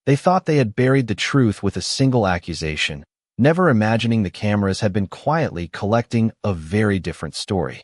They thought they had buried the truth with a single accusation, never imagining the cameras had been quietly collecting a very different story.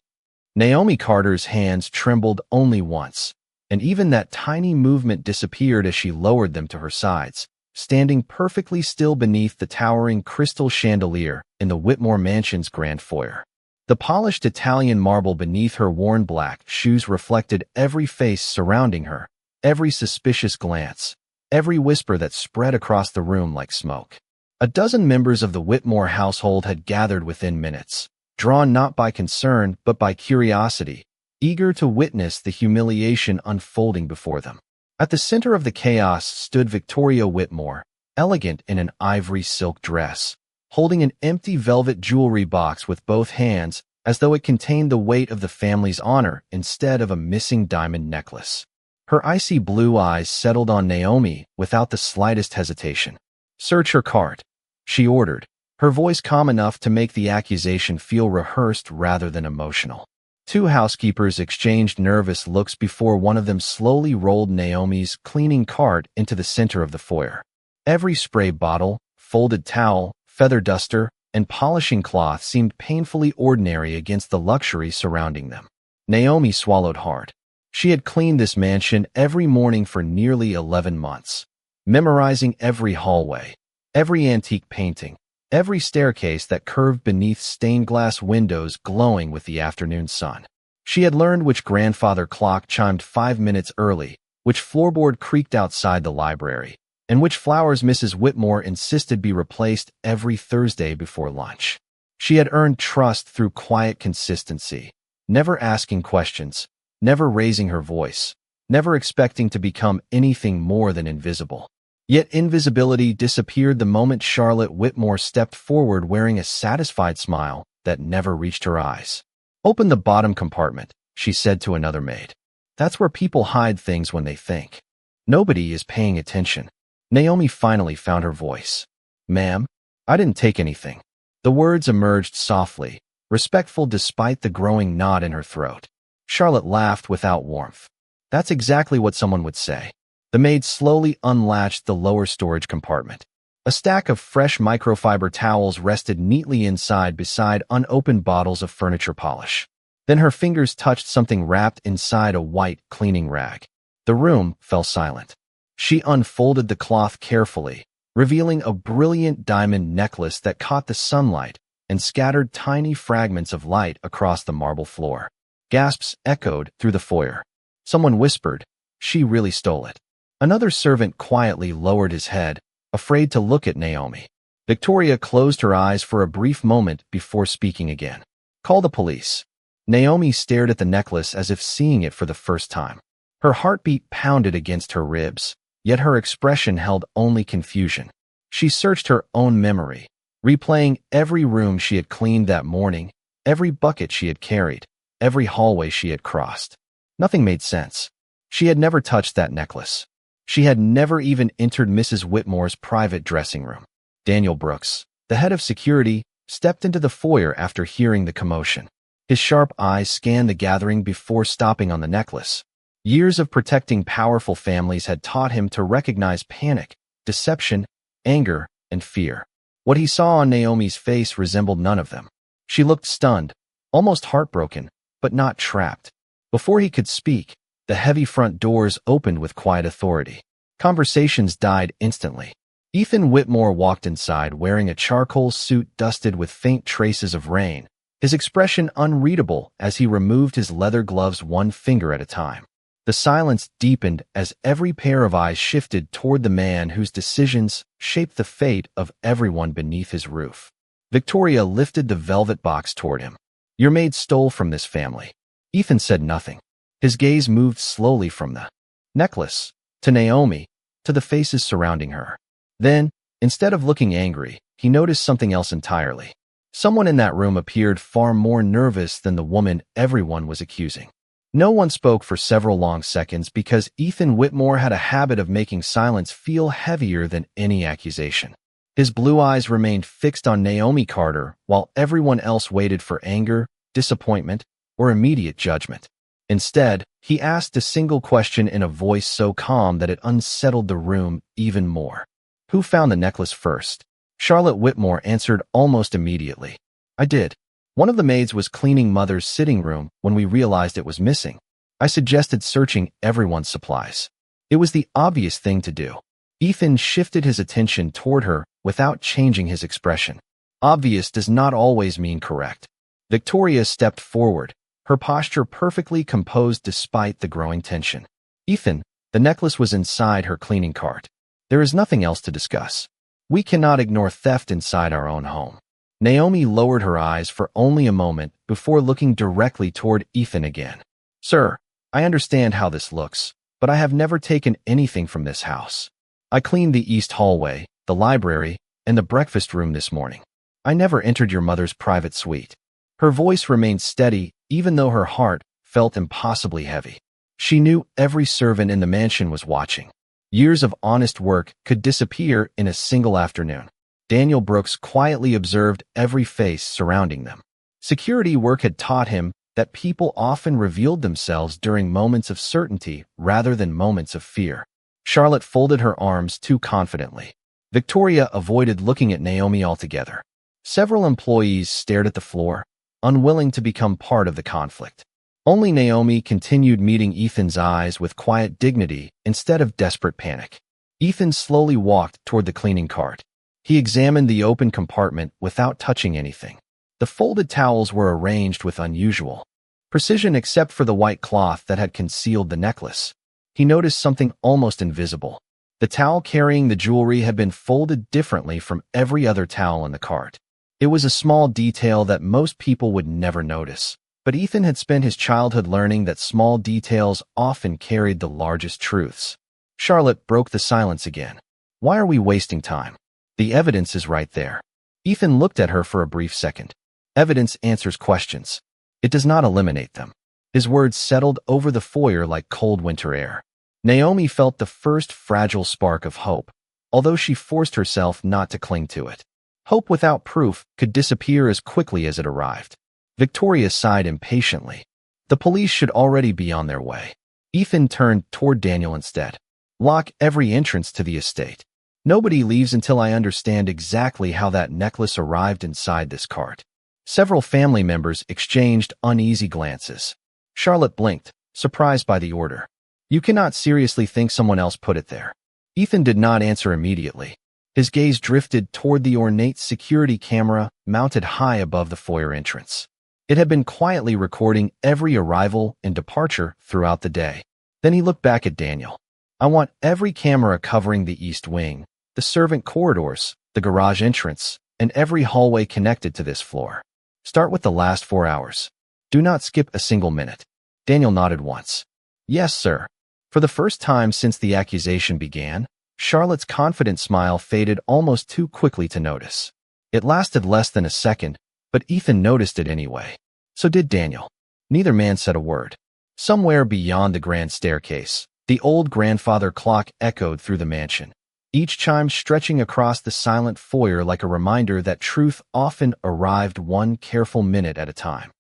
Naomi Carter's hands trembled only once, and even that tiny movement disappeared as she lowered them to her sides, standing perfectly still beneath the towering crystal chandelier in the Whitmore Mansion's grand foyer. The polished Italian marble beneath her worn black shoes reflected every face surrounding her, every suspicious glance, every whisper that spread across the room like smoke. A dozen members of the Whitmore household had gathered within minutes, drawn not by concern but by curiosity, eager to witness the humiliation unfolding before them. At the center of the chaos stood Victoria Whitmore, elegant in an ivory silk dress, holding an empty velvet jewelry box with both hands as though it contained the weight of the family's honor instead of a missing diamond necklace. Her icy blue eyes settled on Naomi without the slightest hesitation. "Search her cart," she ordered, her voice calm enough to make the accusation feel rehearsed rather than emotional. Two housekeepers exchanged nervous looks before one of them slowly rolled Naomi's cleaning cart into the center of the foyer. Every spray bottle, folded towel, feather duster, and polishing cloth seemed painfully ordinary against the luxury surrounding them. Naomi swallowed hard. She had cleaned this mansion every morning for nearly 11 months, memorizing every hallway, every antique painting, every staircase that curved beneath stained glass windows glowing with the afternoon sun. She had learned which grandfather clock chimed 5 minutes early, which floorboard creaked outside the library, and which flowers Mrs. Whitmore insisted be replaced every Thursday before lunch. She had earned trust through quiet consistency, never asking questions, never raising her voice, never expecting to become anything more than invisible. Yet invisibility disappeared the moment Charlotte Whitmore stepped forward wearing a satisfied smile that never reached her eyes. "Open the bottom compartment," she said to another maid. "That's where people hide things when they think. Nobody is paying attention." Naomi finally found her voice. "Ma'am, I didn't take anything." The words emerged softly, respectful despite the growing knot in her throat. Charlotte laughed without warmth. "That's exactly what someone would say." The maid slowly unlatched the lower storage compartment. A stack of fresh microfiber towels rested neatly inside beside unopened bottles of furniture polish. Then her fingers touched something wrapped inside a white cleaning rag. The room fell silent. She unfolded the cloth carefully, revealing a brilliant diamond necklace that caught the sunlight and scattered tiny fragments of light across the marble floor. Gasps echoed through the foyer. Someone whispered, "She really stole it." Another servant quietly lowered his head, afraid to look at Naomi. Victoria closed her eyes for a brief moment before speaking again. "Call the police." Naomi stared at the necklace as if seeing it for the first time. Her heartbeat pounded against her ribs, yet her expression held only confusion. She searched her own memory, replaying every room she had cleaned that morning, every bucket she had carried, every hallway she had crossed. Nothing made sense. She had never touched that necklace. She had never even entered Mrs. Whitmore's private dressing room. Daniel Brooks, the head of security, stepped into the foyer after hearing the commotion. His sharp eyes scanned the gathering before stopping on the necklace. Years of protecting powerful families had taught him to recognize panic, deception, anger, and fear. What he saw on Naomi's face resembled none of them. She looked stunned, almost heartbroken, but not trapped. Before he could speak, the heavy front doors opened with quiet authority. Conversations died instantly. Ethan Whitmore walked inside wearing a charcoal suit dusted with faint traces of rain, his expression unreadable as he removed his leather gloves one finger at a time. The silence deepened as every pair of eyes shifted toward the man whose decisions shaped the fate of everyone beneath his roof. Victoria lifted the velvet box toward him. "Your maid stole from this family." Ethan said nothing. His gaze moved slowly from the necklace to Naomi, to the faces surrounding her. Then, instead of looking angry, he noticed something else entirely. Someone in that room appeared far more nervous than the woman everyone was accusing. No one spoke for several long seconds because Ethan Whitmore had a habit of making silence feel heavier than any accusation. His blue eyes remained fixed on Naomi Carter while everyone else waited for anger, disappointment, or immediate judgment. Instead, he asked a single question in a voice so calm that it unsettled the room even more. Who found the necklace first? Charlotte Whitmore answered almost immediately. I did. One of the maids was cleaning Mother's sitting room when we realized it was missing. I suggested searching everyone's supplies. It was the obvious thing to do. Ethan shifted his attention toward her without changing his expression. Obvious does not always mean correct. Victoria stepped forward, her posture perfectly composed despite the growing tension. Ethan, the necklace was inside her cleaning cart. There is nothing else to discuss. We cannot ignore theft inside our own home. Naomi lowered her eyes for only a moment before looking directly toward Ethan again. Sir, I understand how this looks, but I have never taken anything from this house. I cleaned the east hallway, the library, and the breakfast room this morning. I never entered your mother's private suite. Her voice remained steady, even though her heart felt impossibly heavy. She knew every servant in the mansion was watching. Years of honest work could disappear in a single afternoon. Daniel Brooks quietly observed every face surrounding them. Security work had taught him that people often revealed themselves during moments of certainty rather than moments of fear. Charlotte folded her arms too confidently. Victoria avoided looking at Naomi altogether. Several employees stared at the floor, unwilling to become part of the conflict. Only Naomi continued meeting Ethan's eyes with quiet dignity instead of desperate panic. Ethan slowly walked toward the cleaning cart. He examined the open compartment without touching anything. The folded towels were arranged with unusual precision except for the white cloth that had concealed the necklace. He noticed something almost invisible. The towel carrying the jewelry had been folded differently from every other towel in the cart. It was a small detail that most people would never notice, but Ethan had spent his childhood learning that small details often carried the largest truths. Charlotte broke the silence again. Why are we wasting time? The evidence is right there. Ethan looked at her for a brief second. Evidence answers questions. It does not eliminate them. His words settled over the foyer like cold winter air. Naomi felt the first fragile spark of hope, although she forced herself not to cling to it. Hope without proof could disappear as quickly as it arrived. Victoria sighed impatiently. The police should already be on their way. Ethan turned toward Daniel instead. Lock every entrance to the estate. Nobody leaves until I understand exactly how that necklace arrived inside this cart. Several family members exchanged uneasy glances. Charlotte blinked, surprised by the order. You cannot seriously think someone else put it there. Ethan did not answer immediately. His gaze drifted toward the ornate security camera mounted high above the foyer entrance. It had been quietly recording every arrival and departure throughout the day. Then he looked back at Daniel. I want every camera covering the east wing, the servant corridors, the garage entrance, and every hallway connected to this floor. Start with the last 4 hours. Do not skip a single minute. Daniel nodded once. Yes, sir. For the first time since the accusation began, Charlotte's confident smile faded almost too quickly to notice. It lasted less than a second, but Ethan noticed it anyway. So did Daniel. Neither man said a word. Somewhere beyond the grand staircase, the old grandfather clock echoed through the mansion, each chime stretching across the silent foyer like a reminder that truth often arrived one careful minute at a time.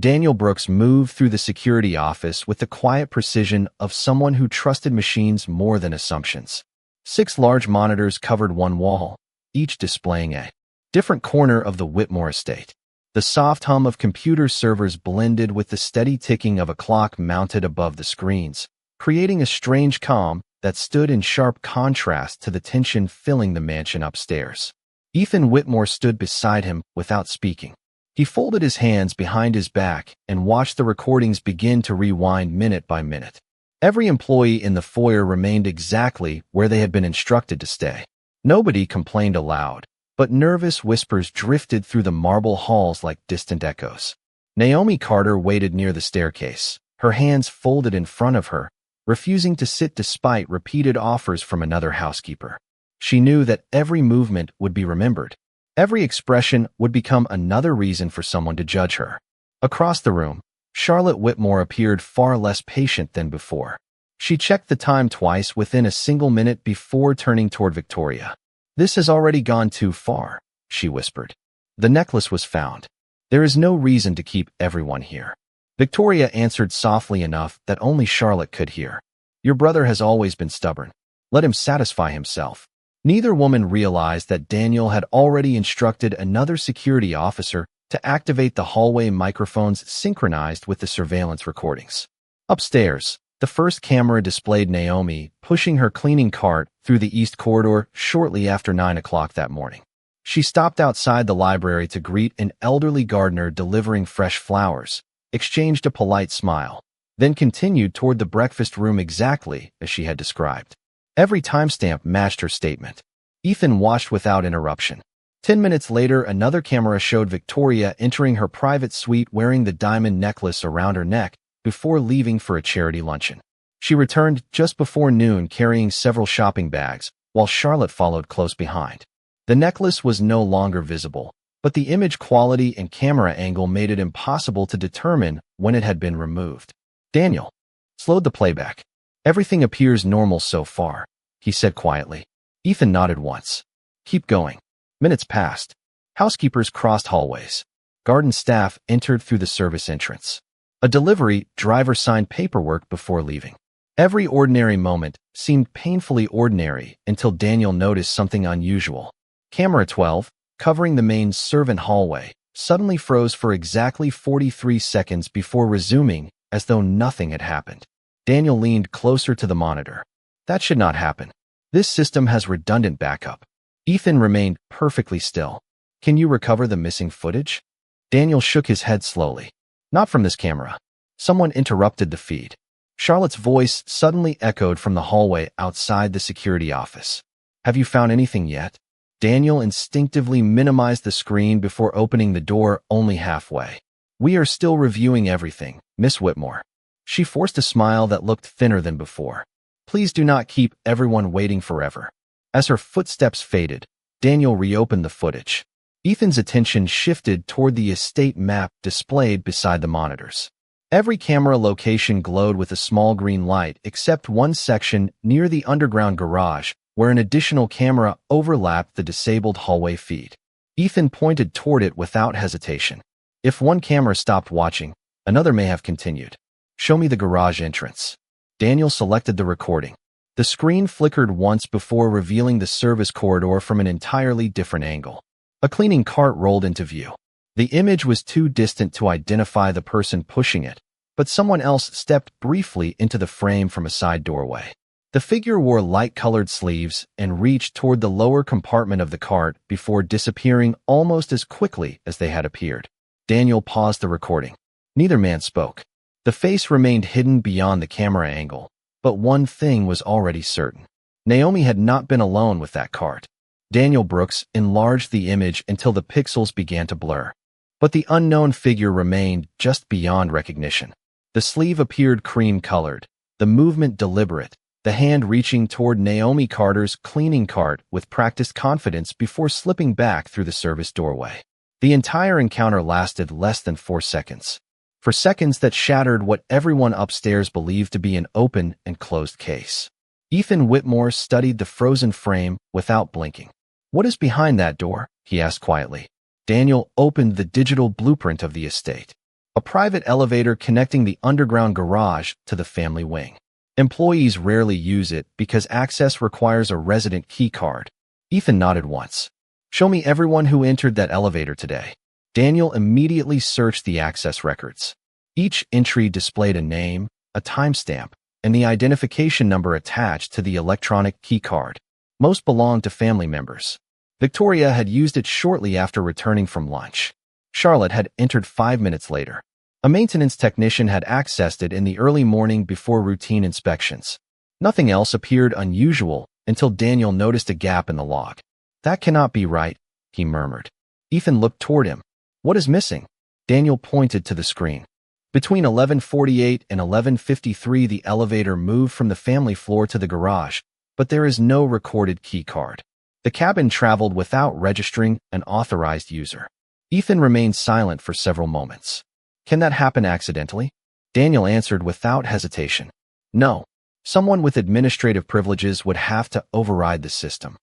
Daniel Brooks moved through the security office with the quiet precision of someone who trusted machines more than assumptions. 6 large monitors covered one wall, each displaying a different corner of the Whitmore estate. The soft hum of computer servers blended with the steady ticking of a clock mounted above the screens, creating a strange calm that stood in sharp contrast to the tension filling the mansion upstairs. Ethan Whitmore stood beside him without speaking. He folded his hands behind his back and watched the recordings begin to rewind minute by minute. Every employee in the foyer remained exactly where they had been instructed to stay. Nobody complained aloud, but nervous whispers drifted through the marble halls like distant echoes. Naomi Carter waited near the staircase, her hands folded in front of her, refusing to sit despite repeated offers from another housekeeper. She knew that every movement would be remembered. Every expression would become another reason for someone to judge her. Across the room, Charlotte Whitmore appeared far less patient than before. She checked the time twice within a single minute before turning toward Victoria. This has already gone too far, she whispered. The necklace was found. There is no reason to keep everyone here. Victoria answered softly enough that only Charlotte could hear. Your brother has always been stubborn. Let him satisfy himself. Neither woman realized that Daniel had already instructed another security officer to activate the hallway microphones synchronized with the surveillance recordings. Upstairs, the first camera displayed Naomi pushing her cleaning cart through the east corridor shortly after 9 o'clock that morning. She stopped outside the library to greet an elderly gardener delivering fresh flowers, exchanged a polite smile, then continued toward the breakfast room exactly as she had described. Every timestamp matched her statement. Ethan watched without interruption. 10 minutes later, another camera showed Victoria entering her private suite wearing the diamond necklace around her neck before leaving for a charity luncheon. She returned just before noon carrying several shopping bags, while Charlotte followed close behind. The necklace was no longer visible, but the image quality and camera angle made it impossible to determine when it had been removed. Daniel slowed the playback. Everything appears normal so far, he said quietly. Ethan nodded once. Keep going. Minutes passed. Housekeepers crossed hallways. Garden staff entered through the service entrance. A delivery driver signed paperwork before leaving. Every ordinary moment seemed painfully ordinary until Daniel noticed something unusual. Camera 12, covering the main servant hallway, suddenly froze for exactly 43 seconds before resuming as though nothing had happened. Daniel leaned closer to the monitor. That should not happen. This system has redundant backup. Ethan remained perfectly still. Can you recover the missing footage? Daniel shook his head slowly. Not from this camera. Someone interrupted the feed. Charlotte's voice suddenly echoed from the hallway outside the security office. Have you found anything yet? Daniel instinctively minimized the screen before opening the door only halfway. We are still reviewing everything, Miss Whitmore. She forced a smile that looked thinner than before. Please do not keep everyone waiting forever. As her footsteps faded, Daniel reopened the footage. Ethan's attention shifted toward the estate map displayed beside the monitors. Every camera location glowed with a small green light except one section near the underground garage where an additional camera overlapped the disabled hallway feed. Ethan pointed toward it without hesitation. If one camera stopped watching, another may have continued. Show me the garage entrance. Daniel selected the recording. The screen flickered once before revealing the service corridor from an entirely different angle. A cleaning cart rolled into view. The image was too distant to identify the person pushing it, but someone else stepped briefly into the frame from a side doorway. The figure wore light-colored sleeves and reached toward the lower compartment of the cart before disappearing almost as quickly as they had appeared. Daniel paused the recording. Neither man spoke. The face remained hidden beyond the camera angle, but one thing was already certain. Naomi had not been alone with that cart. Daniel Brooks enlarged the image until the pixels began to blur. But the unknown figure remained just beyond recognition. The sleeve appeared cream-colored, the movement deliberate, the hand reaching toward Naomi Carter's cleaning cart with practiced confidence before slipping back through the service doorway. The entire encounter lasted less than 4 seconds. For seconds that shattered what everyone upstairs believed to be an open and closed case. Ethan Whitmore studied the frozen frame without blinking. What is behind that door? He asked quietly. Daniel opened the digital blueprint of the estate. A private elevator connecting the underground garage to the family wing. Employees rarely use it because access requires a resident key card. Ethan nodded once. Show me everyone who entered that elevator today. Daniel immediately searched the access records. Each entry displayed a name, a timestamp, and the identification number attached to the electronic key card. Most belonged to family members. Victoria had used it shortly after returning from lunch. Charlotte had entered 5 minutes later. A maintenance technician had accessed it in the early morning before routine inspections. Nothing else appeared unusual until Daniel noticed a gap in the log. That cannot be right, he murmured. Ethan looked toward him. What is missing? Daniel pointed to the screen. Between 11:48 and 11:53, the elevator moved from the family floor to the garage, but there is no recorded key card. The cabin traveled without registering an authorized user. Ethan remained silent for several moments. Can that happen accidentally? Daniel answered without hesitation. No. Someone with administrative privileges would have to override the system.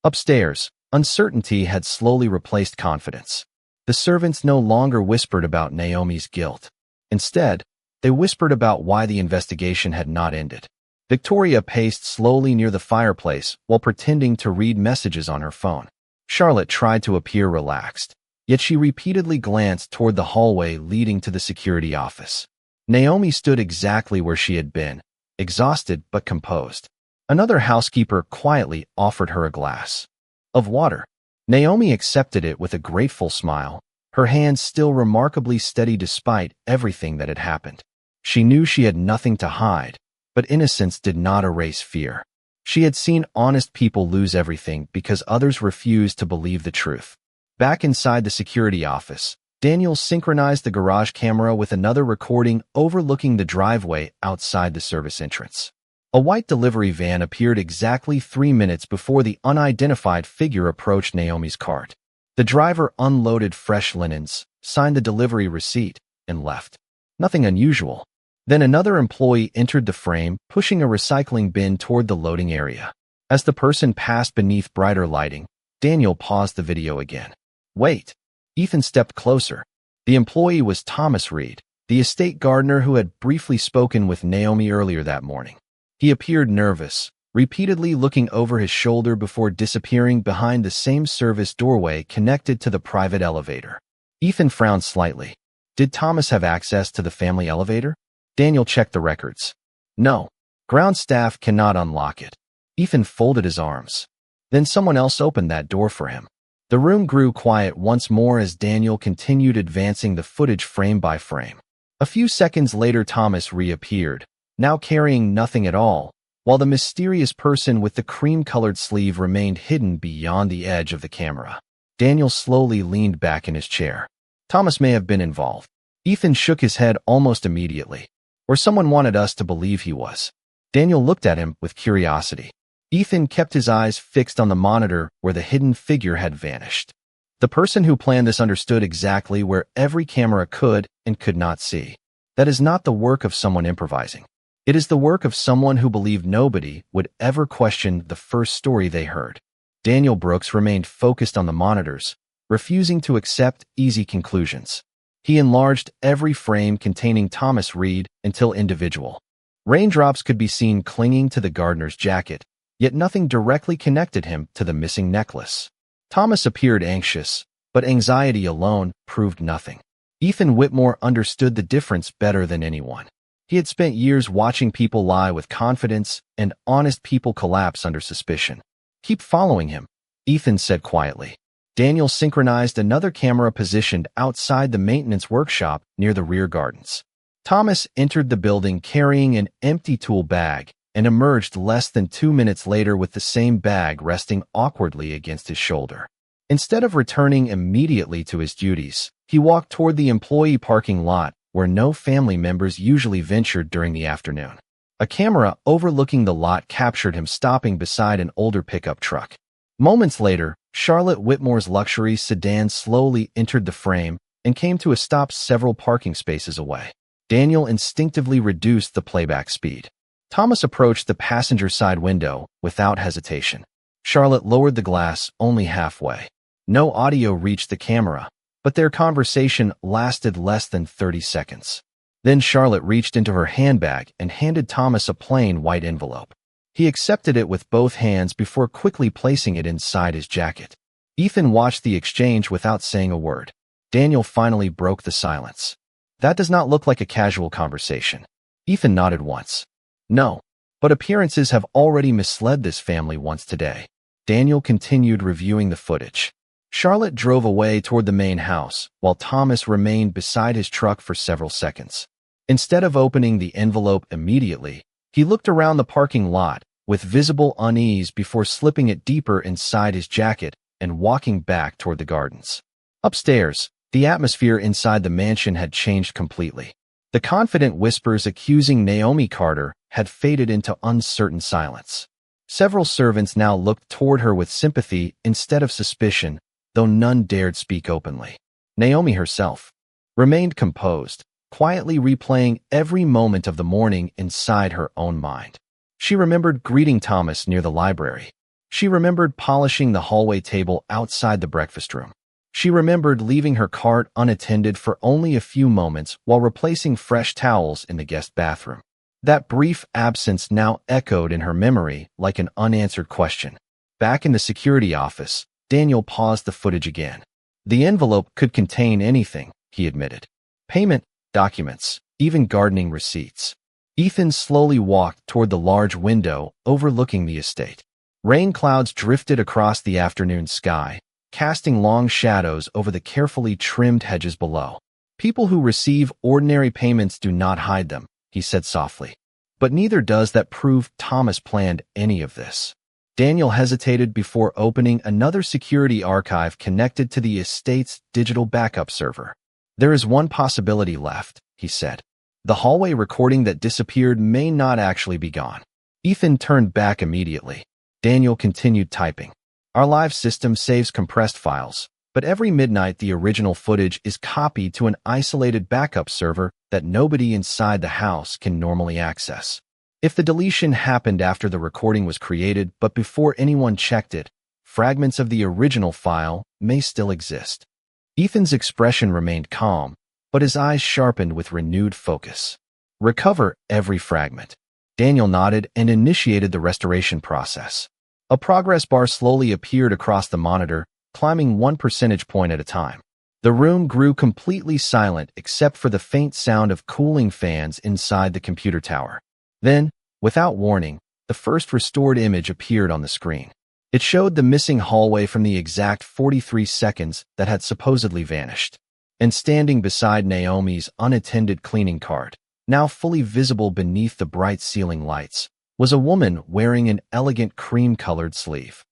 Upstairs, uncertainty had slowly replaced confidence. The servants no longer whispered about Naomi's guilt. Instead, they whispered about why the investigation had not ended. Victoria paced slowly near the fireplace while pretending to read messages on her phone. Charlotte tried to appear relaxed, yet she repeatedly glanced toward the hallway leading to the security office. Naomi stood exactly where she had been, exhausted but composed. Another housekeeper quietly offered her a glass of water. Naomi accepted it with a grateful smile, her hands still remarkably steady despite everything that had happened. She knew she had nothing to hide, but innocence did not erase fear. She had seen honest people lose everything because others refused to believe the truth. Back inside the security office, Daniel synchronized the garage camera with another recording overlooking the driveway outside the service entrance. A white delivery van appeared exactly 3 minutes before the unidentified figure approached Naomi's cart. The driver unloaded fresh linens, signed the delivery receipt, and left. Nothing unusual. Then another employee entered the frame, pushing a recycling bin toward the loading area. As the person passed beneath brighter lighting, Daniel paused the video again. Wait. Ethan stepped closer. The employee was Thomas Reed, the estate gardener who had briefly spoken with Naomi earlier that morning. He appeared nervous, repeatedly looking over his shoulder before disappearing behind the same service doorway connected to the private elevator. Ethan frowned slightly. Did Thomas have access to the family elevator? Daniel checked the records. No. Ground staff cannot unlock it. Ethan folded his arms. Then someone else opened that door for him. The room grew quiet once more as Daniel continued advancing the footage frame by frame. A few seconds later, Thomas reappeared, now carrying nothing at all, while the mysterious person with the cream-colored sleeve remained hidden beyond the edge of the camera. Daniel slowly leaned back in his chair. Thomas may have been involved. Ethan shook his head almost immediately. Or someone wanted us to believe he was. Daniel looked at him with curiosity. Ethan kept his eyes fixed on the monitor where the hidden figure had vanished. The person who planned this understood exactly where every camera could and could not see. That is not the work of someone improvising. It is the work of someone who believed nobody would ever question the first story they heard. Daniel Brooks remained focused on the monitors, refusing to accept easy conclusions. He enlarged every frame containing Thomas Reed until individual. Raindrops could be seen clinging to the gardener's jacket, yet nothing directly connected him to the missing necklace. Thomas appeared anxious, but anxiety alone proved nothing. Ethan Whitmore understood the difference better than anyone. He had spent years watching people lie with confidence and honest people collapse under suspicion. Keep following him, Ethan said quietly. Daniel synchronized another camera positioned outside the maintenance workshop near the rear gardens. Thomas entered the building carrying an empty tool bag and emerged less than 2 minutes later with the same bag resting awkwardly against his shoulder. Instead of returning immediately to his duties, he walked toward the employee parking lot where no family members usually ventured during the afternoon. A camera overlooking the lot captured him stopping beside an older pickup truck. Moments later, Charlotte Whitmore's luxury sedan slowly entered the frame and came to a stop several parking spaces away. Daniel instinctively reduced the playback speed. Thomas approached the passenger side window without hesitation. Charlotte lowered the glass only halfway. No audio reached the camera, but their conversation lasted less than 30 seconds. Then Charlotte reached into her handbag and handed Thomas a plain white envelope. He accepted it with both hands before quickly placing it inside his jacket. Ethan watched the exchange without saying a word. Daniel finally broke the silence. That does not look like a casual conversation. Ethan nodded once. No, but appearances have already misled this family once today. Daniel continued reviewing the footage. Charlotte drove away toward the main house, while Thomas remained beside his truck for several seconds. Instead of opening the envelope immediately, he looked around the parking lot with visible unease before slipping it deeper inside his jacket and walking back toward the gardens. Upstairs, the atmosphere inside the mansion had changed completely. The confident whispers accusing Naomi Carter had faded into uncertain silence. Several servants now looked toward her with sympathy instead of suspicion, though none dared speak openly. Naomi herself remained composed, quietly replaying every moment of the morning inside her own mind. She remembered greeting Thomas near the library. She remembered polishing the hallway table outside the breakfast room. She remembered leaving her cart unattended for only a few moments while replacing fresh towels in the guest bathroom. That brief absence now echoed in her memory like an unanswered question. Back in the security office, Daniel paused the footage again. The envelope could contain anything, he admitted. Payment, documents, even gardening receipts. Ethan slowly walked toward the large window overlooking the estate. Rain clouds drifted across the afternoon sky, casting long shadows over the carefully trimmed hedges below. People who receive ordinary payments do not hide them, he said softly. But neither does that prove Thomas planned any of this. Daniel hesitated before opening another security archive connected to the estate's digital backup server. There is one possibility left, he said. The hallway recording that disappeared may not actually be gone. Ethan turned back immediately. Daniel continued typing. Our live system saves compressed files, but every midnight the original footage is copied to an isolated backup server that nobody inside the house can normally access. If the deletion happened after the recording was created but before anyone checked it, fragments of the original file may still exist. Ethan's expression remained calm, but his eyes sharpened with renewed focus. Recover every fragment. Daniel nodded and initiated the restoration process. A progress bar slowly appeared across the monitor, climbing 1 percentage point at a time. The room grew completely silent except for the faint sound of cooling fans inside the computer tower. Then, without warning, the first restored image appeared on the screen. It showed the missing hallway from the exact 43 seconds that had supposedly vanished. And standing beside Naomi's unattended cleaning cart, now fully visible beneath the bright ceiling lights, was a woman wearing an elegant cream-colored sleeve.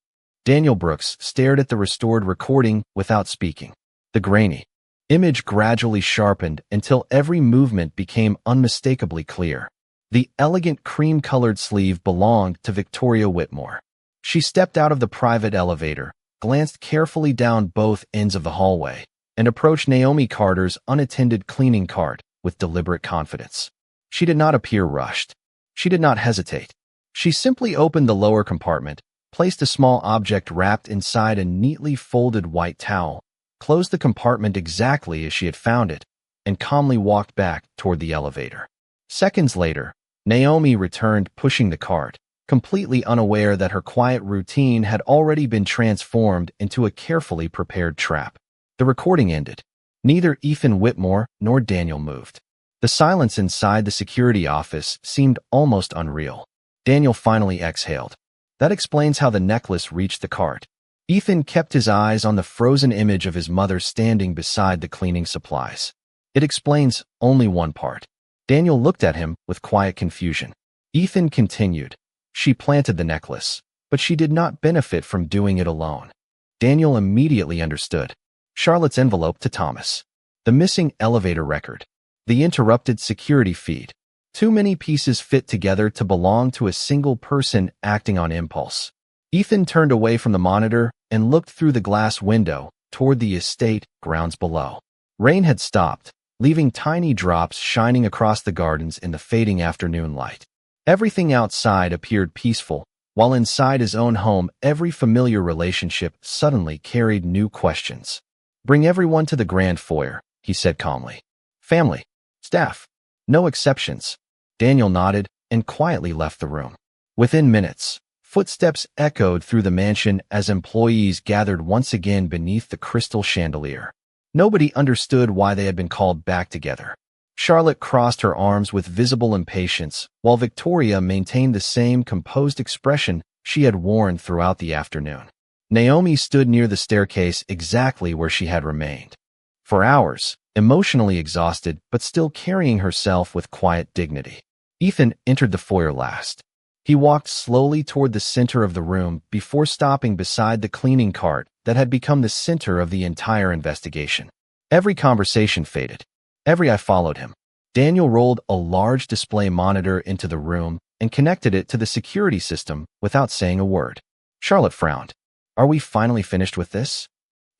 Daniel Brooks stared at the restored recording without speaking. The grainy image gradually sharpened until every movement became unmistakably clear. The elegant cream-colored sleeve belonged to Victoria Whitmore. She stepped out of the private elevator, glanced carefully down both ends of the hallway, and approached Naomi Carter's unattended cleaning cart with deliberate confidence. She did not appear rushed. She did not hesitate. She simply opened the lower compartment, placed a small object wrapped inside a neatly folded white towel, closed the compartment exactly as she had found it, and calmly walked back toward the elevator. Seconds later, Naomi returned pushing the cart, completely unaware that her quiet routine had already been transformed into a carefully prepared trap. The recording ended. Neither Ethan Whitmore nor Daniel moved. The silence inside the security office seemed almost unreal. Daniel finally exhaled. That explains how the necklace reached the cart. Ethan kept his eyes on the frozen image of his mother standing beside the cleaning supplies. It explains only one part. Daniel looked at him with quiet confusion. Ethan continued. She planted the necklace, but she did not benefit from doing it alone. Daniel immediately understood. Charlotte's envelope to Thomas. The missing elevator record. The interrupted security feed. Too many pieces fit together to belong to a single person acting on impulse. Ethan turned away from the monitor and looked through the glass window toward the estate grounds below. Rain had stopped, leaving tiny drops shining across the gardens in the fading afternoon light. Everything outside appeared peaceful, while inside his own home every familiar relationship suddenly carried new questions. Bring everyone to the grand foyer, he said calmly. Family, staff, no exceptions. Daniel nodded and quietly left the room. Within minutes, footsteps echoed through the mansion as employees gathered once again beneath the crystal chandelier. Nobody understood why they had been called back together. Charlotte crossed her arms with visible impatience, while Victoria maintained the same composed expression she had worn throughout the afternoon. Naomi stood near the staircase exactly where she had remained. For hours, emotionally exhausted but still carrying herself with quiet dignity. Ethan entered the foyer last. He walked slowly toward the center of the room before stopping beside the cleaning cart that had become the center of the entire investigation. Every conversation faded. Every eye followed him. Daniel rolled a large display monitor into the room and connected it to the security system without saying a word. Charlotte frowned. Are we finally finished with this?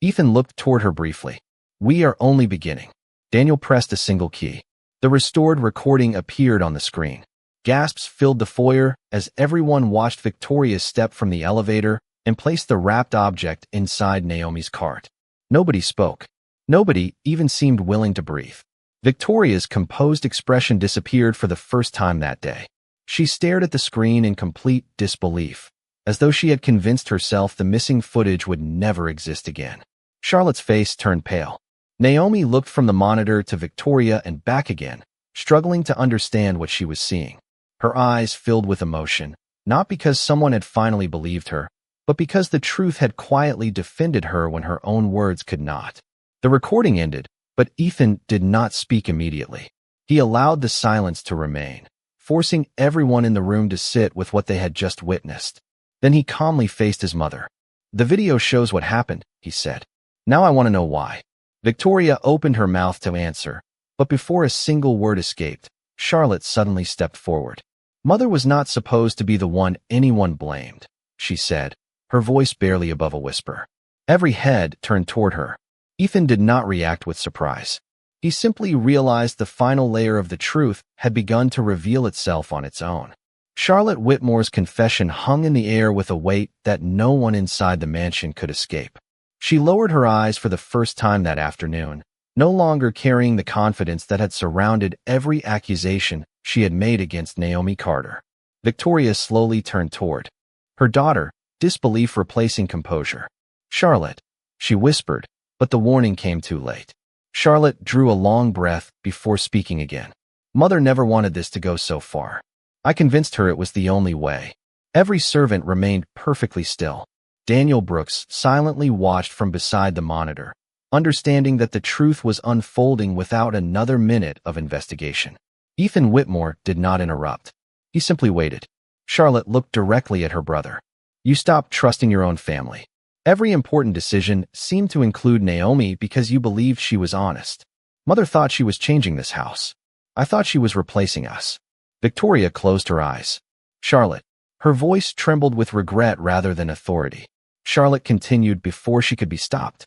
Ethan looked toward her briefly. We are only beginning. Daniel pressed a single key. The restored recording appeared on the screen. Gasps filled the foyer as everyone watched Victoria step from the elevator and place the wrapped object inside Naomi's cart. Nobody spoke. Nobody even seemed willing to breathe. Victoria's composed expression disappeared for the first time that day. She stared at the screen in complete disbelief, as though she had convinced herself the missing footage would never exist again. Charlotte's face turned pale. Naomi looked from the monitor to Victoria and back again, struggling to understand what she was seeing. Her eyes filled with emotion, not because someone had finally believed her, but because the truth had quietly defended her when her own words could not. The recording ended, but Ethan did not speak immediately. He allowed the silence to remain, forcing everyone in the room to sit with what they had just witnessed. Then he calmly faced his mother. "The video shows what happened," he said. "Now I want to know why." Victoria opened her mouth to answer, but before a single word escaped, Charlotte suddenly stepped forward. "Mother was not supposed to be the one anyone blamed," she said, her voice barely above a whisper. Every head turned toward her. Ethan did not react with surprise. He simply realized the final layer of the truth had begun to reveal itself on its own. Charlotte Whitmore's confession hung in the air with a weight that no one inside the mansion could escape. She lowered her eyes for the first time that afternoon, no longer carrying the confidence that had surrounded every accusation she had made against Naomi Carter. Victoria slowly turned toward her daughter, disbelief replacing composure. "Charlotte," she whispered, but the warning came too late. Charlotte drew a long breath before speaking again. "Mother never wanted this to go so far. I convinced her it was the only way." Every servant remained perfectly still. Daniel Brooks silently watched from beside the monitor, understanding that the truth was unfolding without another minute of investigation. Ethan Whitmore did not interrupt. He simply waited. Charlotte looked directly at her brother. "You stopped trusting your own family. Every important decision seemed to include Naomi because you believed she was honest. Mother thought she was changing this house. I thought she was replacing us." Victoria closed her eyes. "Charlotte." Her voice trembled with regret rather than authority. Charlotte continued before she could be stopped.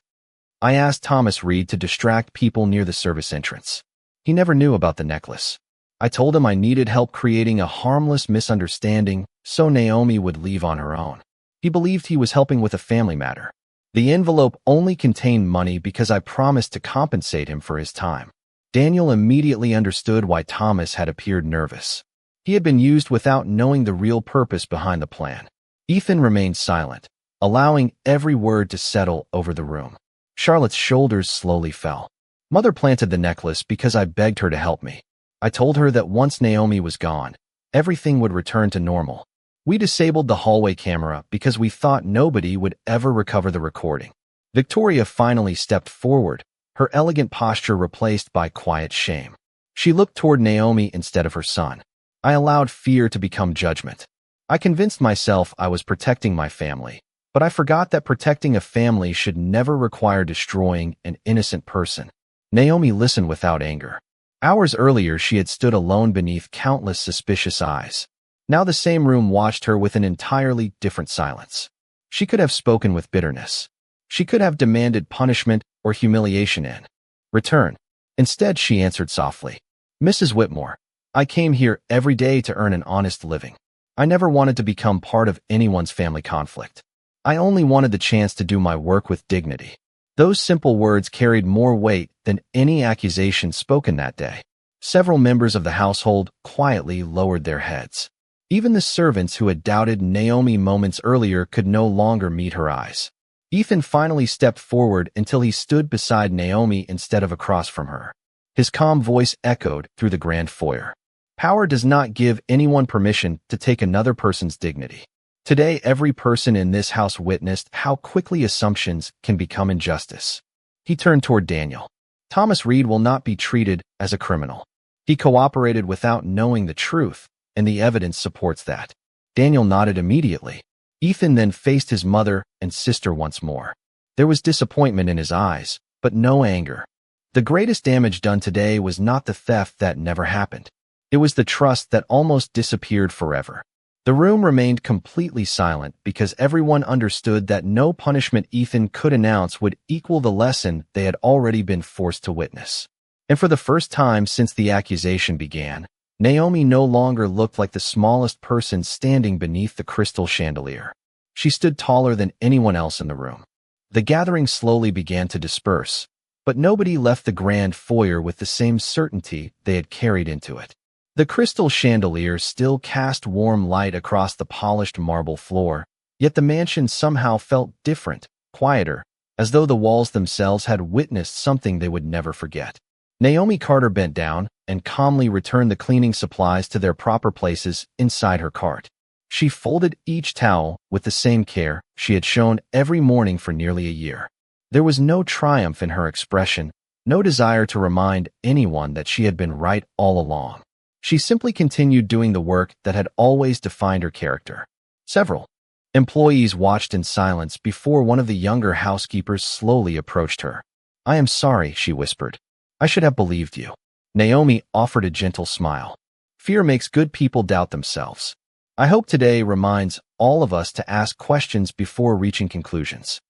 "I asked Thomas Reed to distract people near the service entrance. He never knew about the necklace. I told him I needed help creating a harmless misunderstanding so Naomi would leave on her own. He believed he was helping with a family matter. The envelope only contained money because I promised to compensate him for his time." Daniel immediately understood why Thomas had appeared nervous. He had been used without knowing the real purpose behind the plan. Ethan remained silent, allowing every word to settle over the room. Charlotte's shoulders slowly fell. "Mother planted the necklace because I begged her to help me. I told her that once Naomi was gone, everything would return to normal. We disabled the hallway camera because we thought nobody would ever recover the recording." Victoria finally stepped forward, her elegant posture replaced by quiet shame. She looked toward Naomi instead of her son. "I allowed fear to become judgment. I convinced myself I was protecting my family, but I forgot that protecting a family should never require destroying an innocent person." Naomi listened without anger. Hours earlier, she had stood alone beneath countless suspicious eyes. Now the same room watched her with an entirely different silence. She could have spoken with bitterness. She could have demanded punishment or humiliation in return. Instead, she answered softly, "Mrs. Whitmore, I came here every day to earn an honest living. I never wanted to become part of anyone's family conflict. I only wanted the chance to do my work with dignity." Those simple words carried more weight than any accusation spoken that day. Several members of the household quietly lowered their heads. Even the servants who had doubted Naomi moments earlier could no longer meet her eyes. Ethan finally stepped forward until he stood beside Naomi instead of across from her. His calm voice echoed through the grand foyer. "Power does not give anyone permission to take another person's dignity. Today, every person in this house witnessed how quickly assumptions can become injustice." He turned toward Daniel. "Thomas Reed will not be treated as a criminal. He cooperated without knowing the truth, and the evidence supports that." Daniel nodded immediately. Ethan then faced his mother and sister once more. There was disappointment in his eyes, but no anger. The greatest damage done today was not the theft that never happened. It was the trust that almost disappeared forever. The room remained completely silent because everyone understood that no punishment Ethan could announce would equal the lesson they had already been forced to witness. And for the first time since the accusation began, Naomi no longer looked like the smallest person standing beneath the crystal chandelier. She stood taller than anyone else in the room. The gathering slowly began to disperse, but nobody left the grand foyer with the same certainty they had carried into it. The crystal chandelier still cast warm light across the polished marble floor, yet the mansion somehow felt different, quieter, as though the walls themselves had witnessed something they would never forget. Naomi Carter bent down and calmly returned the cleaning supplies to their proper places inside her cart. She folded each towel with the same care she had shown every morning for nearly a year. There was no triumph in her expression, no desire to remind anyone that she had been right all along. She simply continued doing the work that had always defined her character. Several employees watched in silence before one of the younger housekeepers slowly approached her. "I am sorry," she whispered. "I should have believed you." Naomi offered a gentle smile. "Fear makes good people doubt themselves. I hope today reminds all of us to ask questions before reaching conclusions."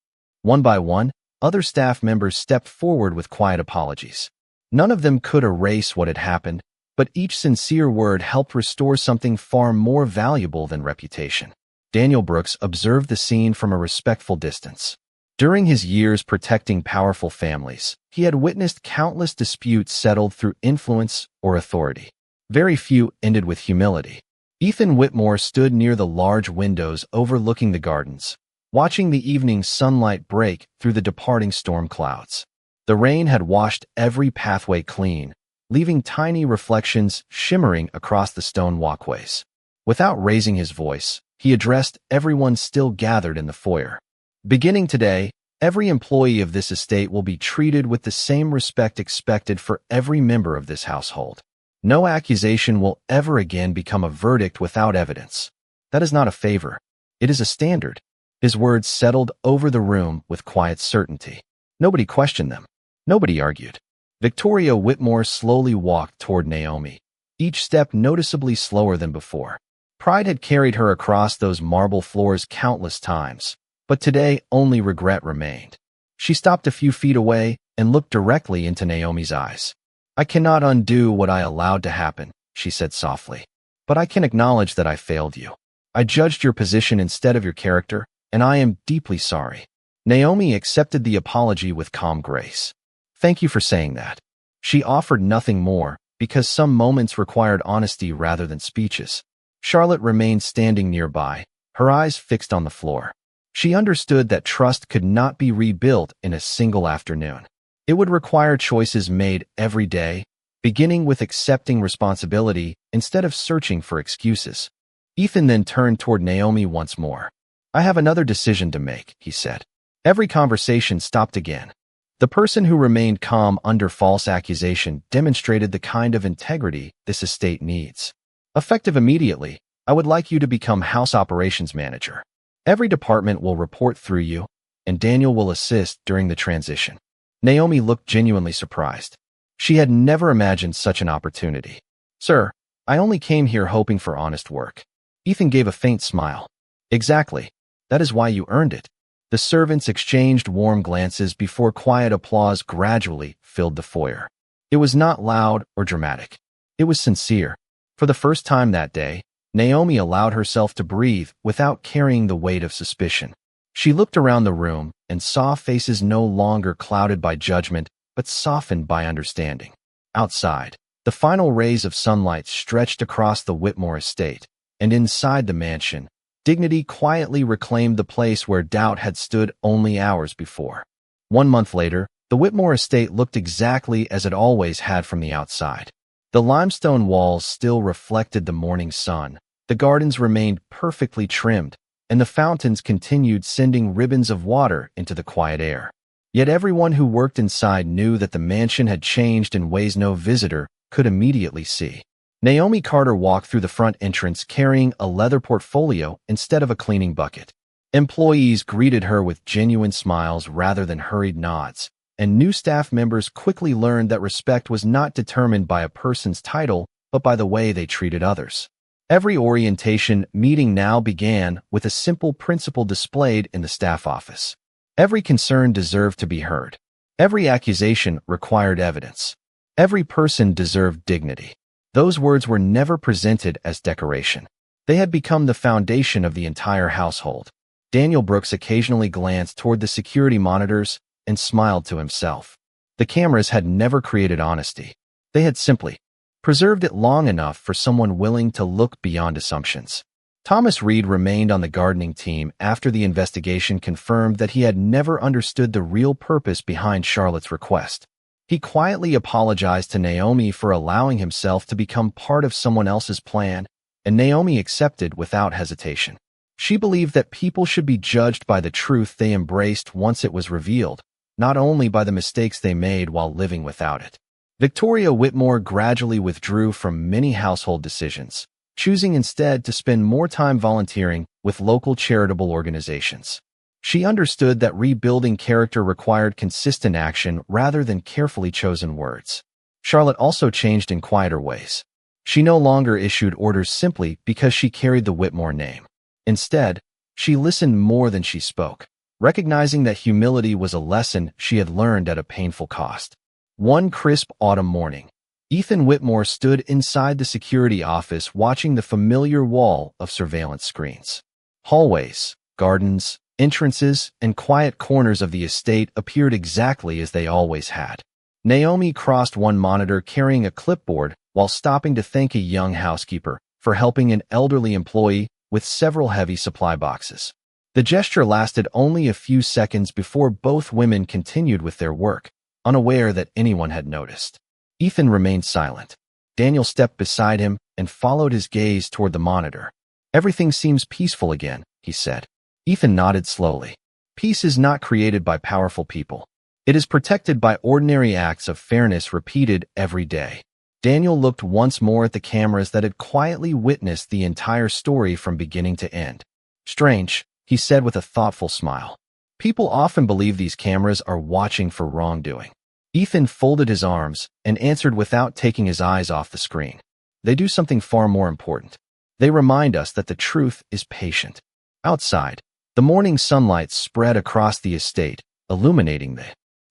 One by one, other staff members stepped forward with quiet apologies. None of them could erase what had happened, but each sincere word helped restore something far more valuable than reputation. Daniel Brooks observed the scene from a respectful distance. During his years protecting powerful families, he had witnessed countless disputes settled through influence or authority. Very few ended with humility. Ethan Whitmore stood near the large windows overlooking the gardens, watching the evening sunlight break through the departing storm clouds. The rain had washed every pathway clean, leaving tiny reflections shimmering across the stone walkways. Without raising his voice, he addressed everyone still gathered in the foyer. "Beginning today, every employee of this estate will be treated with the same respect expected for every member of this household. No accusation will ever again become a verdict without evidence. That is not a favor. It is a standard." His words settled over the room with quiet certainty. Nobody questioned them. Nobody argued. Victoria Whitmore slowly walked toward Naomi, each step noticeably slower than before. Pride had carried her across those marble floors countless times, but today only regret remained. She stopped a few feet away and looked directly into Naomi's eyes. "I cannot undo what I allowed to happen," she said softly, "but I can acknowledge that I failed you. I judged your position instead of your character, and I am deeply sorry." Naomi accepted the apology with calm grace. "Thank you for saying that." She offered nothing more, because some moments required honesty rather than speeches. Charlotte remained standing nearby, her eyes fixed on the floor. She understood that trust could not be rebuilt in a single afternoon. It would require choices made every day, beginning with accepting responsibility instead of searching for excuses. Ethan then turned toward Naomi once more. "I have another decision to make," he said. Every conversation stopped again. The person who remained calm under false accusation demonstrated the kind of integrity this estate needs. "Effective immediately, I would like you to become house operations manager. Every department will report through you, and Daniel will assist during the transition." Naomi looked genuinely surprised. She had never imagined such an opportunity. "Sir, I only came here hoping for honest work." Ethan gave a faint smile. "Exactly. That is why you earned it." The servants exchanged warm glances before quiet applause gradually filled the foyer. It was not loud or dramatic. It was sincere. For the first time that day, Naomi allowed herself to breathe without carrying the weight of suspicion. She looked around the room and saw faces no longer clouded by judgment, but softened by understanding. Outside, the final rays of sunlight stretched across the Whitmore estate, and inside the mansion, dignity quietly reclaimed the place where doubt had stood only hours before. 1 month later, the Whitmore estate looked exactly as it always had from the outside. The limestone walls still reflected the morning sun, the gardens remained perfectly trimmed, and the fountains continued sending ribbons of water into the quiet air. Yet everyone who worked inside knew that the mansion had changed in ways no visitor could immediately see. Naomi Carter walked through the front entrance carrying a leather portfolio instead of a cleaning bucket. Employees greeted her with genuine smiles rather than hurried nods, and new staff members quickly learned that respect was not determined by a person's title, but by the way they treated others. Every orientation meeting now began with a simple principle displayed in the staff office. Every concern deserved to be heard. Every accusation required evidence. Every person deserved dignity. Those words were never presented as decoration. They had become the foundation of the entire household. Daniel Brooks occasionally glanced toward the security monitors and smiled to himself. The cameras had never created honesty. They had simply preserved it long enough for someone willing to look beyond assumptions. Thomas Reed remained on the gardening team after the investigation confirmed that he had never understood the real purpose behind Charlotte's request. He quietly apologized to Naomi for allowing himself to become part of someone else's plan, and Naomi accepted without hesitation. She believed that people should be judged by the truth they embraced once it was revealed, not only by the mistakes they made while living without it. Victoria Whitmore gradually withdrew from many household decisions, choosing instead to spend more time volunteering with local charitable organizations. She understood that rebuilding character required consistent action rather than carefully chosen words. Charlotte also changed in quieter ways. She no longer issued orders simply because she carried the Whitmore name. Instead, she listened more than she spoke, recognizing that humility was a lesson she had learned at a painful cost. One crisp autumn morning, Ethan Whitmore stood inside the security office watching the familiar wall of surveillance screens. Hallways, gardens, entrances, and quiet corners of the estate appeared exactly as they always had. Naomi crossed one monitor carrying a clipboard while stopping to thank a young housekeeper for helping an elderly employee with several heavy supply boxes. The gesture lasted only a few seconds before both women continued with their work, unaware that anyone had noticed. Ethan remained silent. Daniel stepped beside him and followed his gaze toward the monitor. "Everything seems peaceful again," he said. Ethan nodded slowly. "Peace is not created by powerful people. It is protected by ordinary acts of fairness repeated every day." Daniel looked once more at the cameras that had quietly witnessed the entire story from beginning to end. "Strange," he said with a thoughtful smile. "People often believe these cameras are watching for wrongdoing." Ethan folded his arms and answered without taking his eyes off the screen. "They do something far more important. They remind us that the truth is patient." Outside, the morning sunlight spread across the estate, illuminating the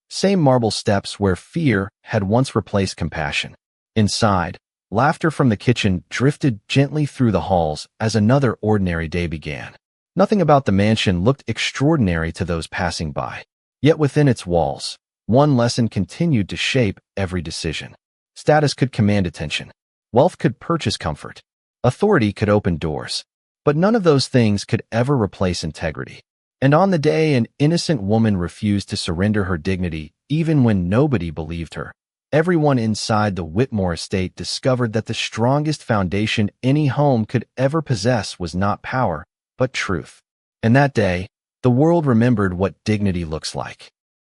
same marble steps where fear had once replaced compassion. Inside, laughter from the kitchen drifted gently through the halls as another ordinary day began. Nothing about the mansion looked extraordinary to those passing by. Yet within its walls, one lesson continued to shape every decision. Status could command attention. Wealth could purchase comfort. Authority could open doors. But none of those things could ever replace integrity. And on the day an innocent woman refused to surrender her dignity, even when nobody believed her, everyone inside the Whitmore estate discovered that the strongest foundation any home could ever possess was not power, but truth. And that day, the world remembered what dignity looks like.